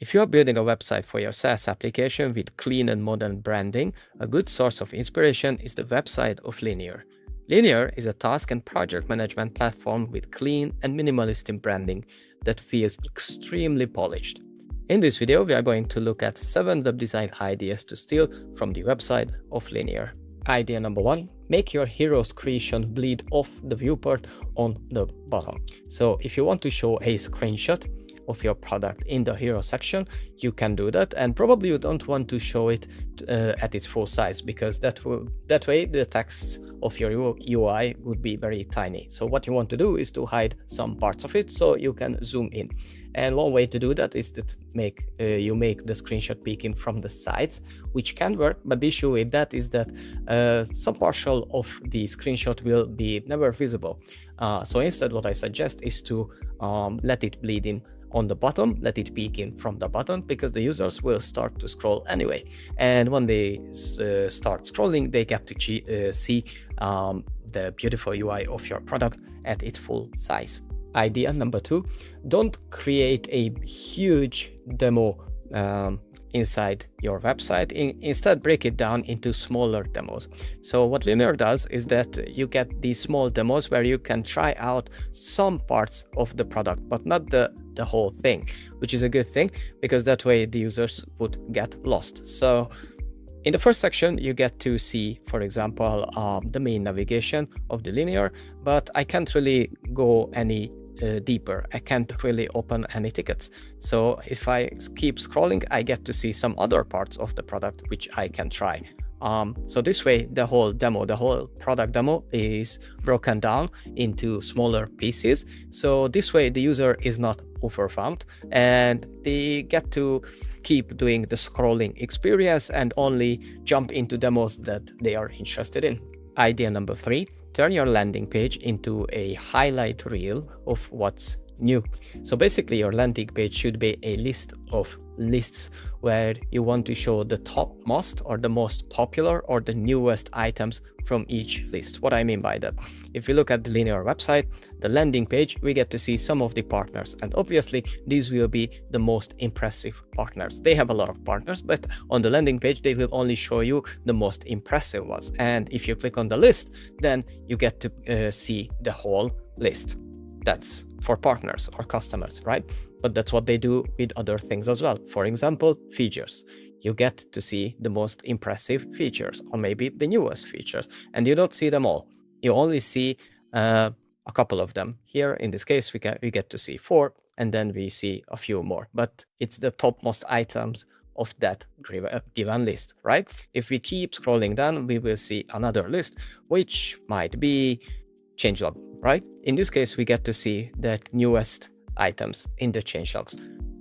If you are building a website for your SaaS application with clean and modern branding, a good source of inspiration is the website of Linear. Linear is a task and project management platform with clean and minimalistic branding that feels extremely polished. In this video, we are going to look at 7 web design ideas to steal from the website of Linear. Idea number 1, make your hero screenshot bleed off the viewport on the bottom. So if you want to show a screenshot of your product in the hero section, you can do that, and probably you don't want to show it at its full size, because that way the text of your UI would be very tiny. So what you want to do is to hide some parts of it so you can zoom in. And one way to do that is to you make the screenshot peeking from the sides, which can work, but the issue with that is that some partial of the screenshot will be never visible. So instead, what I suggest is to let it bleed in on the bottom, let it peek in from the bottom, because the users will start to scroll anyway. And when they start scrolling, they get to see the beautiful UI of your product at its full size. Idea number 2, don't create a huge demo inside your website. Instead, break it down into smaller demos. So what Linear does is that you get these small demos where you can try out some parts of the product, but not the whole thing, which is a good thing, because that way the users would get lost. So in the first section, you get to see, for example, the main navigation of the Linear, but I can't really go any deeper. I can't really open any tickets. So if I keep scrolling, I get to see some other parts of the product which I can try. So this way, the whole product demo is broken down into smaller pieces. So this way, the user is not overwhelmed, and they get to keep doing the scrolling experience and only jump into demos that they are interested in. Idea number 3, turn your landing page into a highlight reel of what's new. So basically, your landing page should be a list of lists where you want to show the topmost or the most popular or the newest items from each list. What I mean by that, if you look at the Linear website, the landing page, we get to see some of the partners, and obviously these will be the most impressive partners. They have a lot of partners, but on the landing page they will only show you the most impressive ones. And if you click on the list, then you get to see the whole list. That's for partners or customers, right? But that's what they do with other things as well. For example, features. You get to see the most impressive features, or maybe the newest features, and you don't see them all. You only see a couple of them. Here, in this case, we get to see 4, and then we see a few more. But it's the topmost items of that given list, right? If we keep scrolling down, we will see another list, which might be changelog, right? In this case, we get to see the newest items in the changelogs.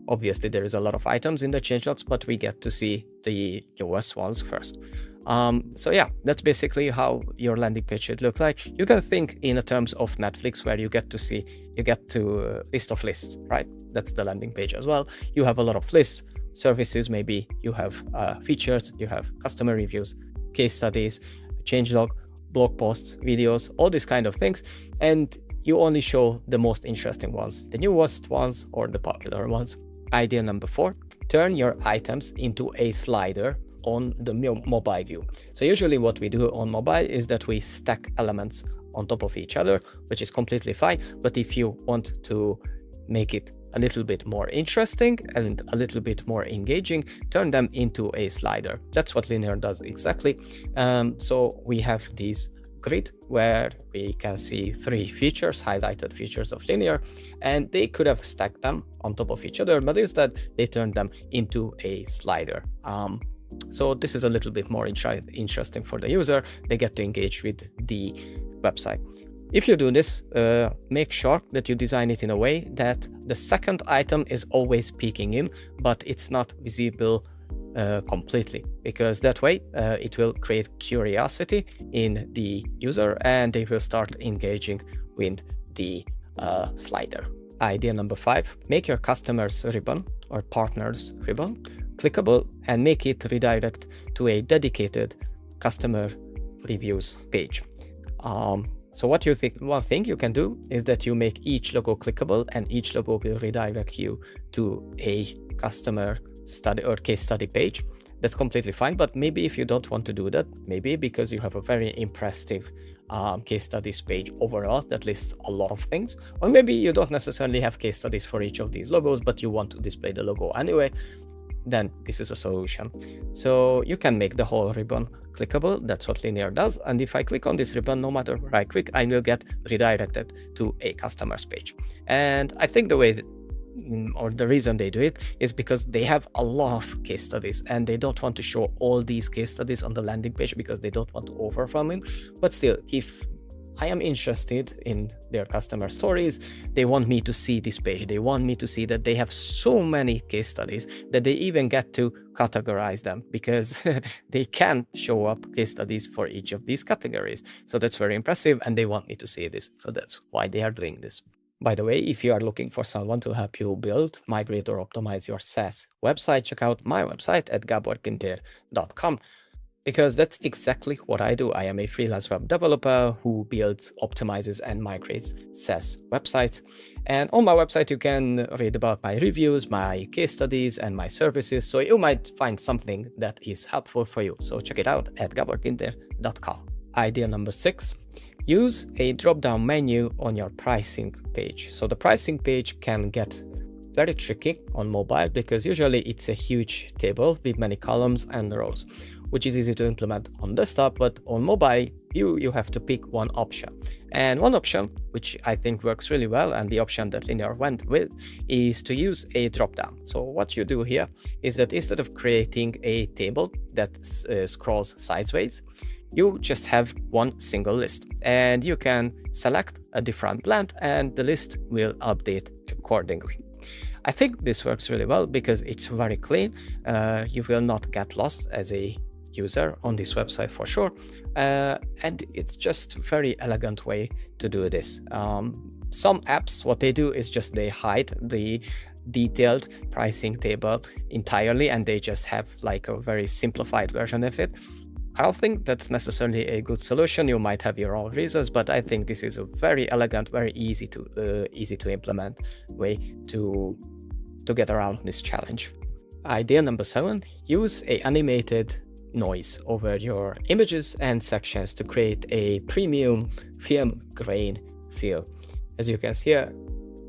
Obviously, there is a lot of items in the changelogs, but we get to see the newest ones first. So yeah, that's basically how your landing page should look like. You can think in terms of Netflix, where you get to list of lists, right? That's the landing page as well. You have a lot of lists, services, maybe you have features, you have customer reviews, case studies, changelog, blog posts, videos, all these kind of things, and you only show the most interesting ones, the newest ones or the popular ones. Idea number 4, turn your items into a slider on the mobile view. So usually what we do on mobile is that we stack elements on top of each other, which is completely fine. But if you want to make it a little bit more interesting and a little bit more engaging, turn them into a slider. That's what Linear does exactly. So we have these grid where we can see 3 features, highlighted features of Linear, and they could have stacked them on top of each other, but instead they turned them into a slider. So this is a little bit more interesting for the user. They get to engage with the website. If you do this, make sure that you design it in a way that the second item is always peeking in, but it's not visible completely, because that way it will create curiosity in the user and they will start engaging with the slider. Idea number 5, make your customers ribbon or partners ribbon clickable and make it redirect to a dedicated customer reviews page. So what you think, one thing you can do is that you make each logo clickable, and each logo will redirect you to a customer study or case study page. That's completely fine, but maybe if you don't want to do that, maybe because you have a very impressive case studies page overall that lists a lot of things, or maybe you don't necessarily have case studies for each of these logos, but you want to display the logo anyway, then this is a solution. So you can make the whole ribbon clickable. That's what Linear does. And if I click on this ribbon, no matter where I click, I will get redirected to a customer's page. And I think the way that, or the reason they do it is because they have a lot of case studies and they don't want to show all these case studies on the landing page because they don't want to overwhelm it. But still, if I am interested in their customer stories, they want me to see this page. They want me to see that they have so many case studies that they even get to categorize them, because they can show up case studies for each of these categories. So that's very impressive, and they want me to see this. So that's why they are doing this. By the way, if you are looking for someone to help you build, migrate, or optimize your SaaS website, check out my website at gaborkinter.com. Because that's exactly what I do. I am a freelance web developer who builds, optimizes, and migrates SaaS websites. And on my website, you can read about my reviews, my case studies, and my services. So you might find something that is helpful for you. So check it out at gaborkinter.com. Idea number 6. Use a drop-down menu on your pricing page. So the pricing page can get very tricky on mobile because usually it's a huge table with many columns and rows, which is easy to implement on desktop, but on mobile, you have to pick one option. And one option, which I think works really well, and the option that Linear went with, is to use a dropdown. So what you do here is that instead of creating a table that scrolls sideways, you just have one single list, and you can select a different blend and the list will update accordingly. I think this works really well because it's very clean. You will not get lost as a user on this website for sure, and it's just a very elegant way to do this. Some apps, what they do is just they hide the detailed pricing table entirely and they just have like a very simplified version of it. I don't think that's necessarily a good solution. You might have your own reasons, but I think this is a very elegant, very easy to implement way to get around this challenge. Idea number 7: use a animated noise over your images and sections to create a premium film grain feel. As you can see here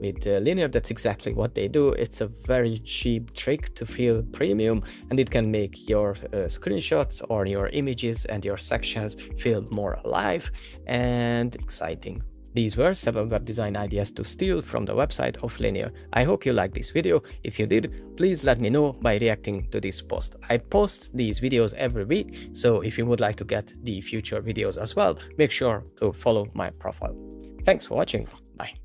with Linear, that's exactly what they do. It's a very cheap trick to feel premium, and it can make your screenshots or your images and your sections feel more alive and exciting. These were 7 web design ideas to steal from the website of Linear. I hope you liked this video. If you did, please let me know by reacting to this post. I post these videos every week, so if you would like to get the future videos as well, make sure to follow my profile. Thanks for watching. Bye.